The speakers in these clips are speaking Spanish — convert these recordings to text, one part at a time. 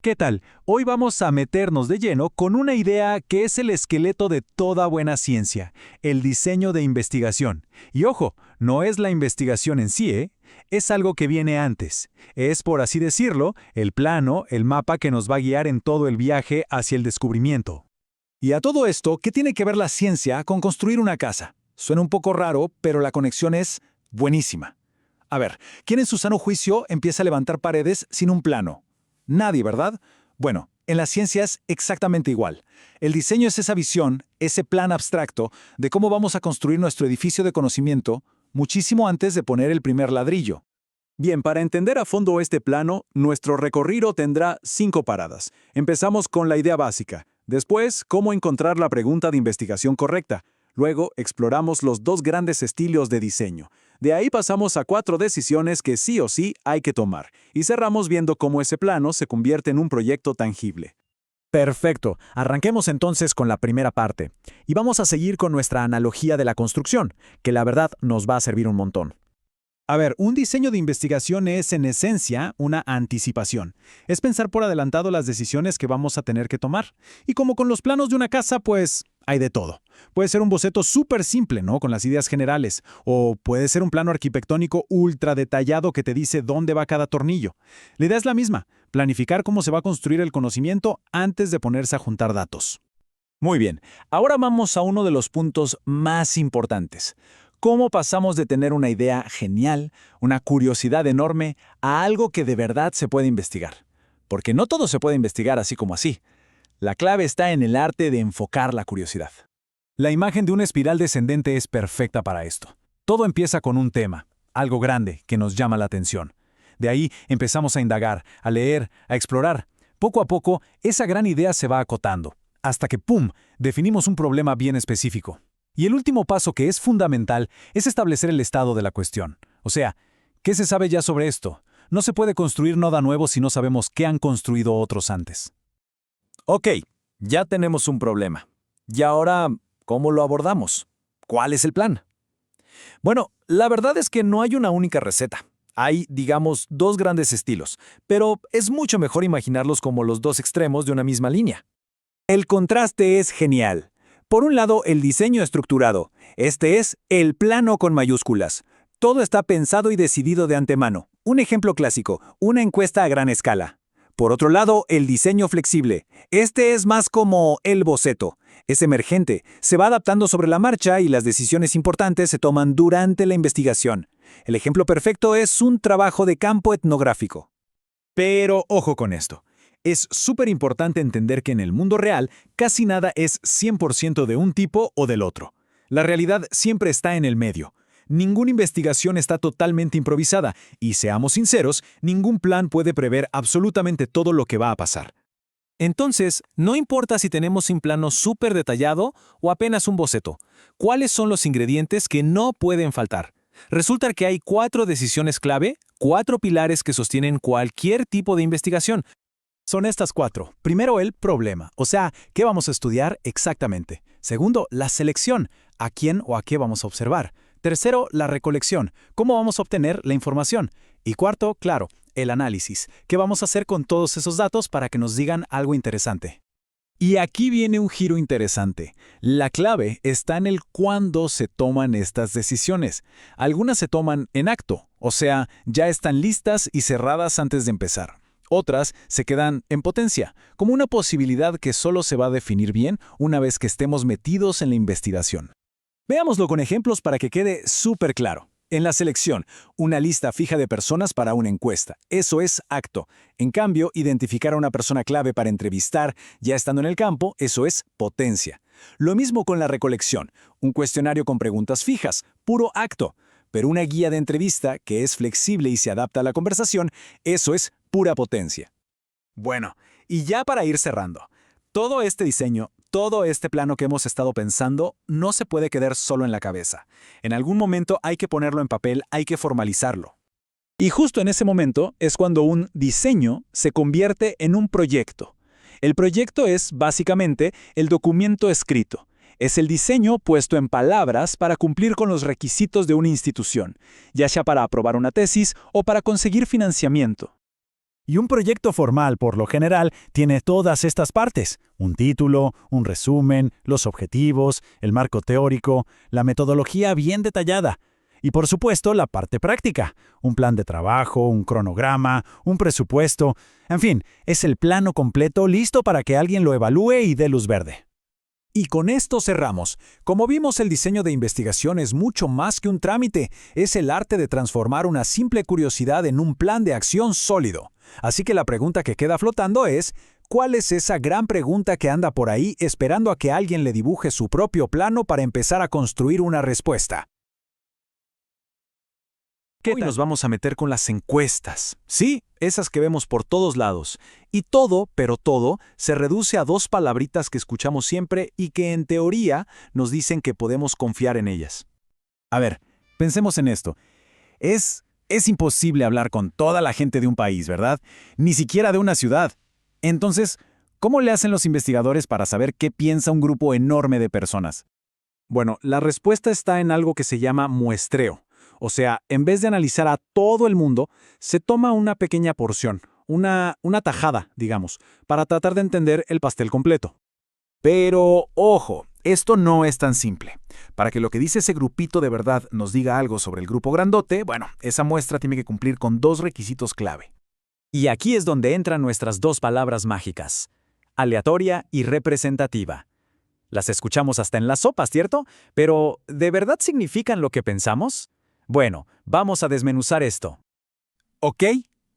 ¿Qué tal? Hoy vamos a meternos de lleno con una idea que es el esqueleto de toda buena ciencia, el diseño de investigación. Y ojo, no es la investigación en sí, ¿eh? Es algo que viene antes. Es, por así decirlo, el plano, el mapa que nos va a guiar en todo el viaje hacia el descubrimiento. Y a todo esto, ¿qué tiene que ver la ciencia con construir una casa? Suena un poco raro, pero la conexión es buenísima. A ver, ¿quién en su sano juicio empieza a levantar paredes sin un plano? Nadie, ¿verdad? Bueno, en la ciencia es exactamente igual. El diseño es esa visión, ese plan abstracto de cómo vamos a construir nuestro edificio de conocimiento muchísimo antes de poner el primer ladrillo. Bien, para entender a fondo este plano, nuestro recorrido tendrá 5 paradas. Empezamos con la idea básica. Después, cómo encontrar la pregunta de investigación correcta. Luego, exploramos los 2 grandes estilos de diseño. De ahí pasamos a 4 decisiones que sí o sí hay que tomar. Y cerramos viendo cómo ese plano se convierte en un proyecto tangible. Perfecto. Arranquemos entonces con la primera parte. Y vamos a seguir con nuestra analogía de la construcción, que la verdad nos va a servir un montón. A ver, un diseño de investigación es, en esencia, una anticipación. Es pensar por adelantado las decisiones que vamos a tener que tomar. Y como con los planos de una casa, pues hay de todo. Puede ser un boceto súper simple, ¿no? Con las ideas generales. O puede ser un plano arquitectónico ultra detallado que te dice dónde va cada tornillo. La idea es la misma, planificar cómo se va a construir el conocimiento antes de ponerse a juntar datos. Muy bien, ahora vamos a uno de los puntos más importantes. ¿Cómo pasamos de tener una idea genial, una curiosidad enorme, a algo que de verdad se puede investigar? Porque no todo se puede investigar así como así. La clave está en el arte de enfocar la curiosidad. La imagen de una espiral descendente es perfecta para esto. Todo empieza con un tema, algo grande que nos llama la atención. De ahí empezamos a indagar, a leer, a explorar. Poco a poco, esa gran idea se va acotando, hasta que ¡pum!, definimos un problema bien específico. Y el último paso que es fundamental es establecer el estado de la cuestión. O sea, ¿qué se sabe ya sobre esto? No se puede construir nada nuevo si no sabemos qué han construido otros antes. Ok, ya tenemos un problema. Y ahora, ¿cómo lo abordamos? ¿Cuál es el plan? Bueno, la verdad es que no hay una única receta. Hay, digamos, 2 grandes estilos, pero es mucho mejor imaginarlos como los 2 extremos de una misma línea. El contraste es genial. Por un lado, el diseño estructurado. Este es el plano con mayúsculas. Todo está pensado y decidido de antemano. Un ejemplo clásico, una encuesta a gran escala. Por otro lado, el diseño flexible. Este es más como el boceto. Es emergente, se va adaptando sobre la marcha y las decisiones importantes se toman durante la investigación. El ejemplo perfecto es un trabajo de campo etnográfico. Pero ojo con esto. Es súper importante entender que en el mundo real casi nada es 100% de un tipo o del otro. La realidad siempre está en el medio. Ninguna investigación está totalmente improvisada y, seamos sinceros, ningún plan puede prever absolutamente todo lo que va a pasar. Entonces, no importa si tenemos un plano súper detallado o apenas un boceto, ¿cuáles son los ingredientes que no pueden faltar? Resulta que hay 4 decisiones clave, 4 pilares que sostienen cualquier tipo de investigación. Son estas 4. Primero, el problema, o sea, ¿qué vamos a estudiar exactamente? Segundo, la selección, ¿a quién o a qué vamos a observar? Tercero, la recolección, ¿cómo vamos a obtener la información? Y cuarto, claro, el análisis, ¿qué vamos a hacer con todos esos datos para que nos digan algo interesante? Y aquí viene un giro interesante. La clave está en el cuándo se toman estas decisiones. Algunas se toman en acto, o sea, ya están listas y cerradas antes de empezar. Otras se quedan en potencia, como una posibilidad que solo se va a definir bien una vez que estemos metidos en la investigación. Veámoslo con ejemplos para que quede súper claro. En la selección, una lista fija de personas para una encuesta. Eso es acto. En cambio, identificar a una persona clave para entrevistar, ya estando en el campo, eso es potencia. Lo mismo con la recolección. Un cuestionario con preguntas fijas, puro acto. Pero una guía de entrevista, que es flexible y se adapta a la conversación, eso es pura potencia. Bueno, y ya para ir cerrando, todo este diseño, todo este plano que hemos estado pensando, no se puede quedar solo en la cabeza. En algún momento hay que ponerlo en papel, hay que formalizarlo. Y justo en ese momento es cuando un diseño se convierte en un proyecto. El proyecto es, básicamente, el documento escrito. Es el diseño puesto en palabras para cumplir con los requisitos de una institución, ya sea para aprobar una tesis o para conseguir financiamiento. Y un proyecto formal, por lo general, tiene todas estas partes: un título, un resumen, los objetivos, el marco teórico, la metodología bien detallada. Y por supuesto, la parte práctica: un plan de trabajo, un cronograma, un presupuesto. En fin, es el plano completo listo para que alguien lo evalúe y dé luz verde. Y con esto cerramos. Como vimos, el diseño de investigación es mucho más que un trámite. Es el arte de transformar una simple curiosidad en un plan de acción sólido. Así que la pregunta que queda flotando es, ¿cuál es esa gran pregunta que anda por ahí esperando a que alguien le dibuje su propio plano para empezar a construir una respuesta? Hoy nos vamos a meter con las encuestas. Sí, esas que vemos por todos lados. Y todo, pero todo, se reduce a dos palabritas que escuchamos siempre y que en teoría nos dicen que podemos confiar en ellas. A ver, pensemos en esto. Es imposible hablar con toda la gente de un país, ¿verdad? Ni siquiera de una ciudad. Entonces, ¿cómo le hacen los investigadores para saber qué piensa un grupo enorme de personas? Bueno, la respuesta está en algo que se llama muestreo. O sea, en vez de analizar a todo el mundo, se toma una pequeña porción, una tajada, digamos, para tratar de entender el pastel completo. Pero, ojo, esto no es tan simple. Para que lo que dice ese grupito de verdad nos diga algo sobre el grupo grandote, bueno, esa muestra tiene que cumplir con dos requisitos clave. Y aquí es donde entran nuestras dos palabras mágicas: aleatoria y representativa. Las escuchamos hasta en las sopas, ¿cierto? Pero, ¿de verdad significan lo que pensamos? Bueno, vamos a desmenuzar esto. ¿Ok?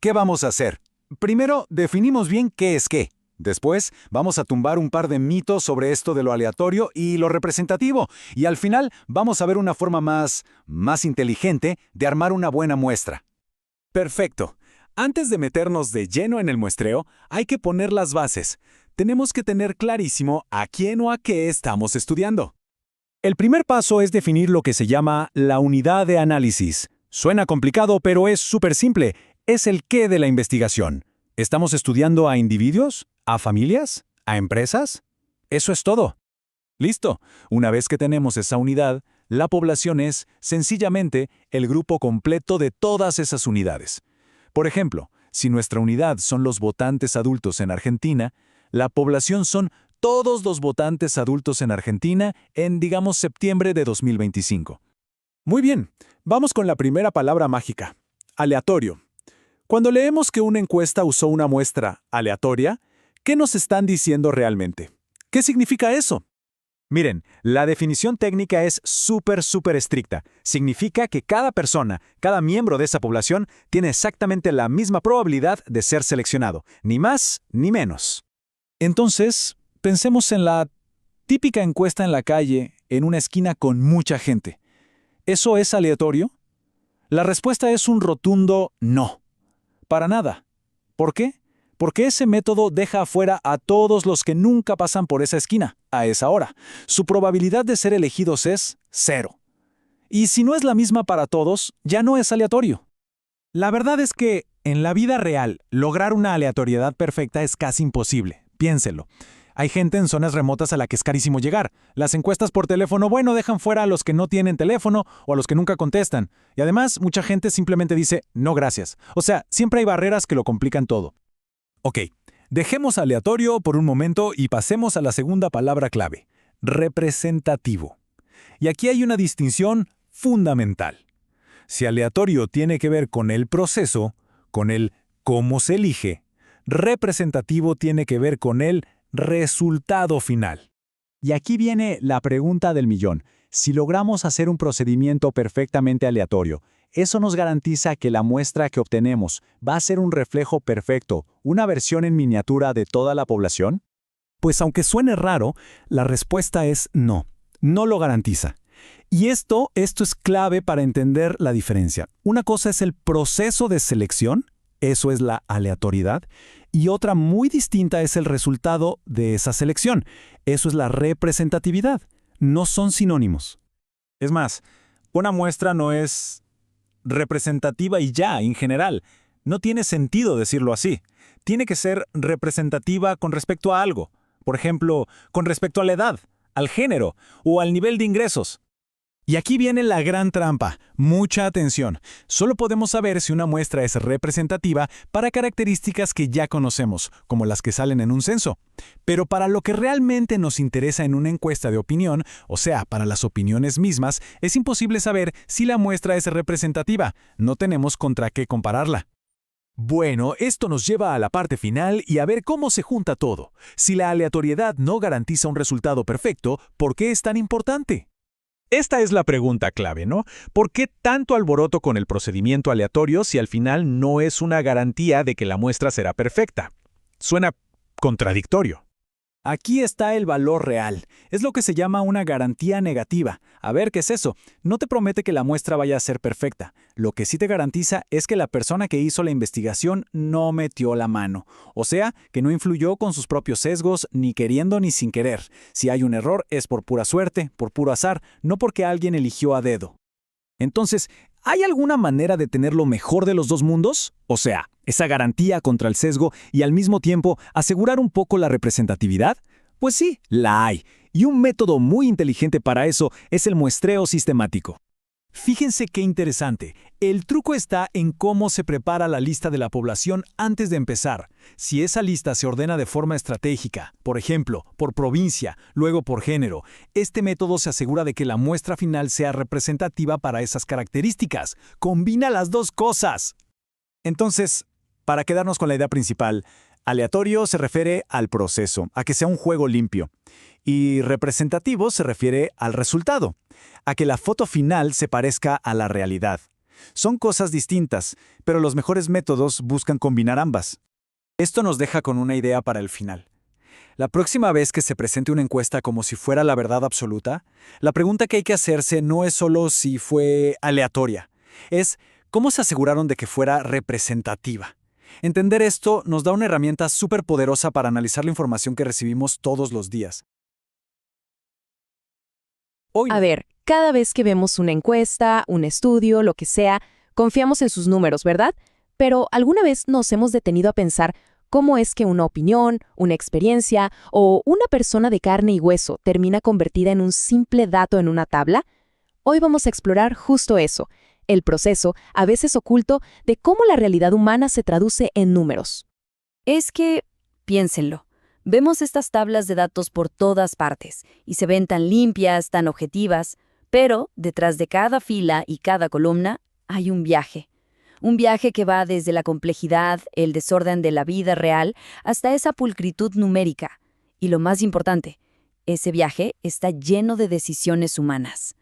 ¿Qué vamos a hacer? Primero, definimos bien qué es qué. Después, vamos a tumbar un par de mitos sobre esto de lo aleatorio y lo representativo. Y al final, vamos a ver una forma más inteligente de armar una buena muestra. Perfecto. Antes de meternos de lleno en el muestreo, hay que poner las bases. Tenemos que tener clarísimo a quién o a qué estamos estudiando. El primer paso es definir lo que se llama la unidad de análisis. Suena complicado, pero es súper simple. Es el qué de la investigación. ¿Estamos estudiando a individuos? ¿A familias? ¿A empresas? Eso es todo. Listo. Una vez que tenemos esa unidad, la población es, sencillamente, el grupo completo de todas esas unidades. Por ejemplo, si nuestra unidad son los votantes adultos en Argentina, la población son todos los votantes adultos en Argentina en, digamos, septiembre de 2025. Muy bien, vamos con la primera palabra mágica: aleatorio. Cuando leemos que una encuesta usó una muestra aleatoria, ¿qué nos están diciendo realmente? ¿Qué significa eso? Miren, la definición técnica es súper estricta. Significa que cada persona, cada miembro de esa población, tiene exactamente la misma probabilidad de ser seleccionado, ni más ni menos. Entonces, pensemos en la típica encuesta en la calle, en una esquina con mucha gente. ¿Eso es aleatorio? La respuesta es un rotundo no. Para nada. ¿Por qué? Porque ese método deja afuera a todos los que nunca pasan por esa esquina, a esa hora. Su probabilidad de ser elegidos es 0. Y si no es la misma para todos, ya no es aleatorio. La verdad es que, en la vida real, lograr una aleatoriedad perfecta es casi imposible. Piénselo. Hay gente en zonas remotas a la que es carísimo llegar. Las encuestas por teléfono, bueno, dejan fuera a los que no tienen teléfono o a los que nunca contestan. Y además, mucha gente simplemente dice, no gracias. O sea, siempre hay barreras que lo complican todo. Ok, dejemos aleatorio por un momento y pasemos a la segunda palabra clave: representativo. Y aquí hay una distinción fundamental. Si aleatorio tiene que ver con el proceso, con el cómo se elige, representativo tiene que ver con el resultado final. Y aquí viene la pregunta del millón. Si logramos hacer un procedimiento perfectamente aleatorio, ¿eso nos garantiza que la muestra que obtenemos va a ser un reflejo perfecto, una versión en miniatura de toda la población? Pues aunque suene raro, la respuesta es no. No lo garantiza. Y esto es clave para entender la diferencia. Una cosa es el proceso de selección, eso es la aleatoriedad, y otra muy distinta es el resultado de esa selección, eso es la representatividad. No son sinónimos. Es más, una muestra no es representativa y ya, en general. No tiene sentido decirlo así. Tiene que ser representativa con respecto a algo. Por ejemplo, con respecto a la edad, al género o al nivel de ingresos. Y aquí viene la gran trampa. Mucha atención. Solo podemos saber si una muestra es representativa para características que ya conocemos, como las que salen en un censo. Pero para lo que realmente nos interesa en una encuesta de opinión, o sea, para las opiniones mismas, es imposible saber si la muestra es representativa. No tenemos contra qué compararla. Bueno, esto nos lleva a la parte final y a ver cómo se junta todo. Si la aleatoriedad no garantiza un resultado perfecto, ¿por qué es tan importante? Esta es la pregunta clave, ¿no? ¿Por qué tanto alboroto con el procedimiento aleatorio si al final no es una garantía de que la muestra será perfecta? Suena contradictorio. Aquí está el valor real. Es lo que se llama una garantía negativa. A ver, ¿qué es eso? No te promete que la muestra vaya a ser perfecta. Lo que sí te garantiza es que la persona que hizo la investigación no metió la mano. O sea, que no influyó con sus propios sesgos, ni queriendo ni sin querer. Si hay un error, es por pura suerte, por puro azar, no porque alguien eligió a dedo. Entonces, ¿hay alguna manera de tener lo mejor de los dos mundos? O sea, esa garantía contra el sesgo y al mismo tiempo asegurar un poco la representatividad. Pues sí, la hay. Y un método muy inteligente para eso es el muestreo sistemático. Fíjense qué interesante. El truco está en cómo se prepara la lista de la población antes de empezar. Si esa lista se ordena de forma estratégica, por ejemplo, por provincia, luego por género, este método se asegura de que la muestra final sea representativa para esas características. ¡Combina las dos cosas! Entonces, para quedarnos con la idea principal, aleatorio se refiere al proceso, a que sea un juego limpio. Y representativo se refiere al resultado, a que la foto final se parezca a la realidad. Son cosas distintas, pero los mejores métodos buscan combinar ambas. Esto nos deja con una idea para el final. La próxima vez que se presente una encuesta como si fuera la verdad absoluta, la pregunta que hay que hacerse no es solo si fue aleatoria, es ¿cómo se aseguraron de que fuera representativa? Entender esto nos da una herramienta súper poderosa para analizar la información que recibimos todos los días. A ver, cada vez que vemos una encuesta, un estudio, lo que sea, confiamos en sus números, ¿verdad? Pero ¿alguna vez nos hemos detenido a pensar cómo es que una opinión, una experiencia o una persona de carne y hueso termina convertida en un simple dato en una tabla? Hoy vamos a explorar justo eso, el proceso, a veces oculto, de cómo la realidad humana se traduce en números. Es que, piénsenlo, vemos estas tablas de datos por todas partes y se ven tan limpias, tan objetivas, pero detrás de cada fila y cada columna hay un viaje. Un viaje que va desde la complejidad, el desorden de la vida real, hasta esa pulcritud numérica. Y lo más importante, ese viaje está lleno de decisiones humanas.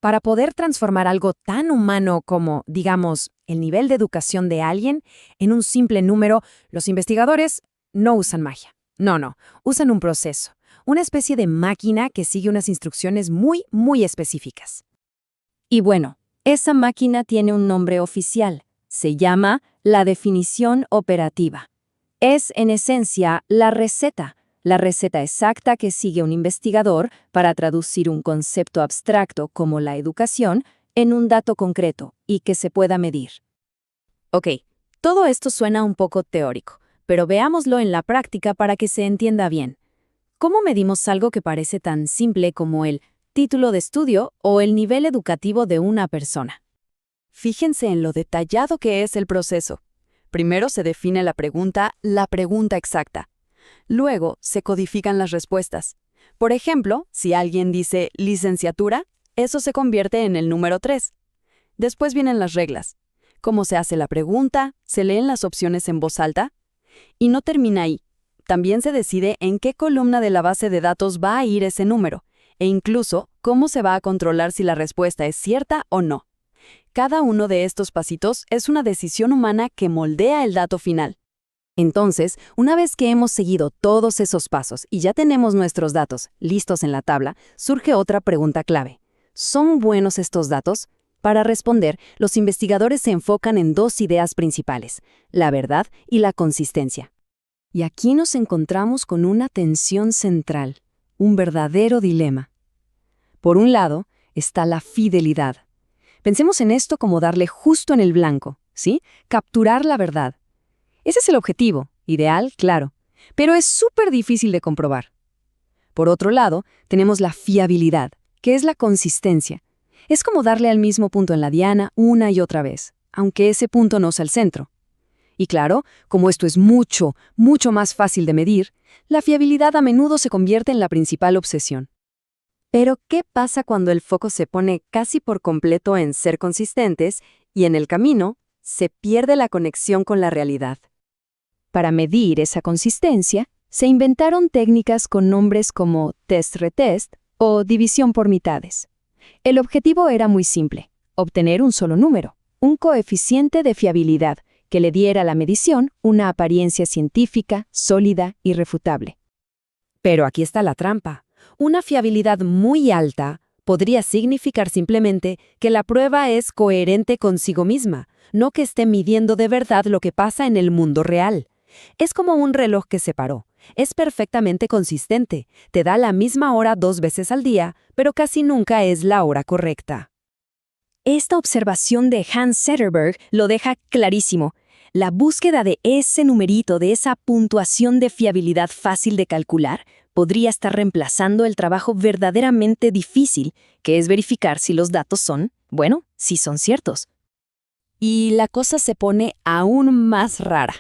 Para poder transformar algo tan humano como, digamos, el nivel de educación de alguien en un simple número, los investigadores no usan magia. No, usan un proceso, una especie de máquina que sigue unas instrucciones muy específicas. Y bueno, esa máquina tiene un nombre oficial. Se llama la definición operativa. Es, en esencia, la receta exacta que sigue un investigador para traducir un concepto abstracto como la educación en un dato concreto y que se pueda medir. Ok, todo esto suena un poco teórico, pero veámoslo en la práctica para que se entienda bien. ¿Cómo medimos algo que parece tan simple como el título de estudio o el nivel educativo de una persona? Fíjense en lo detallado que es el proceso. Primero se define la pregunta exacta. Luego se codifican las respuestas. Por ejemplo, si alguien dice licenciatura, eso se convierte en el número 3. Después vienen las reglas. ¿Cómo se hace la pregunta? ¿Se leen las opciones en voz alta? Y no termina ahí. También se decide en qué columna de la base de datos va a ir ese número, e incluso cómo se va a controlar si la respuesta es cierta o no. Cada uno de estos pasitos es una decisión humana que moldea el dato final. Entonces, una vez que hemos seguido todos esos pasos y ya tenemos nuestros datos listos en la tabla, surge otra pregunta clave. ¿Son buenos estos datos? Para responder, los investigadores se enfocan en dos ideas principales, la verdad y la consistencia. Y aquí nos encontramos con una tensión central, un verdadero dilema. Por un lado, está la fidelidad. Pensemos en esto como darle justo en el blanco, ¿sí? Capturar la verdad. Ese es el objetivo, ideal, claro, pero es súper difícil de comprobar. Por otro lado, tenemos la fiabilidad, que es la consistencia. Es como darle al mismo punto en la diana una y otra vez, aunque ese punto no sea el centro. Y claro, como esto es mucho, mucho más fácil de medir, la fiabilidad a menudo se convierte en la principal obsesión. Pero, ¿qué pasa cuando el foco se pone casi por completo en ser consistentes y en el camino se pierde la conexión con la realidad? Para medir esa consistencia, se inventaron técnicas con nombres como test-retest o división por mitades. El objetivo era muy simple: obtener un solo número, un coeficiente de fiabilidad que le diera a la medición una apariencia científica, sólida y refutable. Pero aquí está la trampa. Una fiabilidad muy alta podría significar simplemente que la prueba es coherente consigo misma, no que esté midiendo de verdad lo que pasa en el mundo real. Es como un reloj que se paró. Es perfectamente consistente, te da la misma hora 2 veces al día, pero casi nunca es la hora correcta. Esta observación de Hans Zetterberg lo deja clarísimo. La búsqueda de ese numerito, de esa puntuación de fiabilidad fácil de calcular, podría estar reemplazando el trabajo verdaderamente difícil, que es verificar si los datos son, bueno, si son ciertos. Y la cosa se pone aún más rara.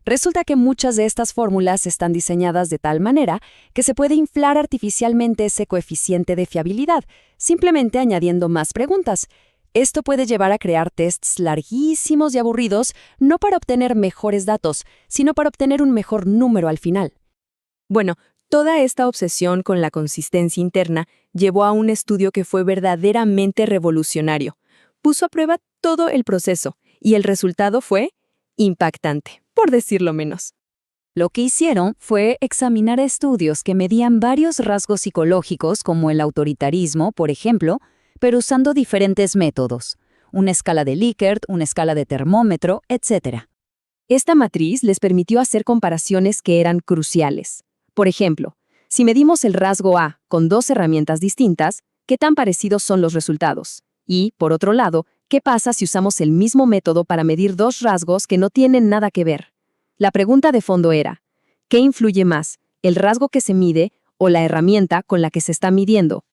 Resulta que muchas de estas fórmulas están diseñadas de tal manera que se puede inflar artificialmente ese coeficiente de fiabilidad, simplemente añadiendo más preguntas. Esto puede llevar a crear tests larguísimos y aburridos, no para obtener mejores datos, sino para obtener un mejor número al final. Bueno, toda esta obsesión con la consistencia interna llevó a un estudio que fue verdaderamente revolucionario. Puso a prueba todo el proceso, y el resultado fue impactante, por decirlo menos. Lo que hicieron fue examinar estudios que medían varios rasgos psicológicos, como el autoritarismo, por ejemplo, pero usando diferentes métodos, una escala de Likert, una escala de termómetro, etc. Esta matriz les permitió hacer comparaciones que eran cruciales. Por ejemplo, si medimos el rasgo A con 2 herramientas distintas, ¿qué tan parecidos son los resultados? Y, por otro lado, ¿qué pasa si usamos el mismo método para medir 2 rasgos que no tienen nada que ver? La pregunta de fondo era, ¿qué influye más, el rasgo que se mide o la herramienta con la que se está midiendo?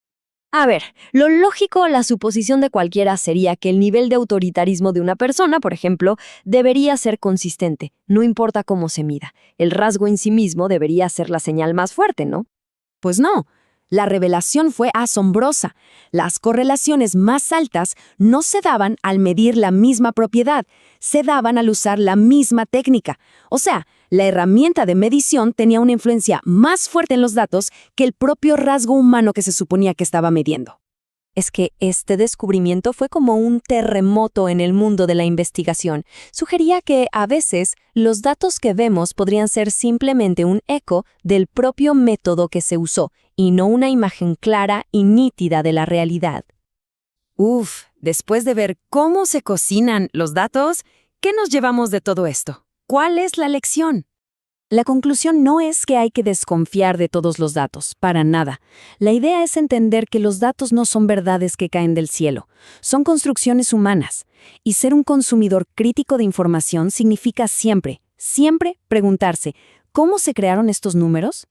A ver, lo lógico, la suposición de cualquiera sería que el nivel de autoritarismo de una persona, por ejemplo, debería ser consistente, no importa cómo se mida. El rasgo en sí mismo debería ser la señal más fuerte, ¿no? Pues no. La revelación fue asombrosa. Las correlaciones más altas no se daban al medir la misma propiedad, se daban al usar la misma técnica. O sea, la herramienta de medición tenía una influencia más fuerte en los datos que el propio rasgo humano que se suponía que estaba midiendo. Es que este descubrimiento fue como un terremoto en el mundo de la investigación. Sugería que, a veces, los datos que vemos podrían ser simplemente un eco del propio método que se usó, y no una imagen clara y nítida de la realidad. Después de ver cómo se cocinan los datos, ¿qué nos llevamos de todo esto? ¿Cuál es la lección? La conclusión no es que hay que desconfiar de todos los datos, para nada. La idea es entender que los datos no son verdades que caen del cielo, son construcciones humanas. Y ser un consumidor crítico de información significa siempre, siempre preguntarse, ¿cómo se crearon estos números?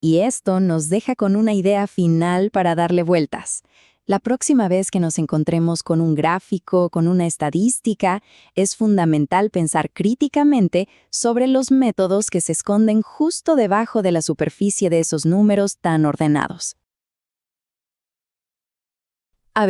Y esto nos deja con una idea final para darle vueltas. La próxima vez que nos encontremos con un gráfico, con una estadística, es fundamental pensar críticamente sobre los métodos que se esconden justo debajo de la superficie de esos números tan ordenados.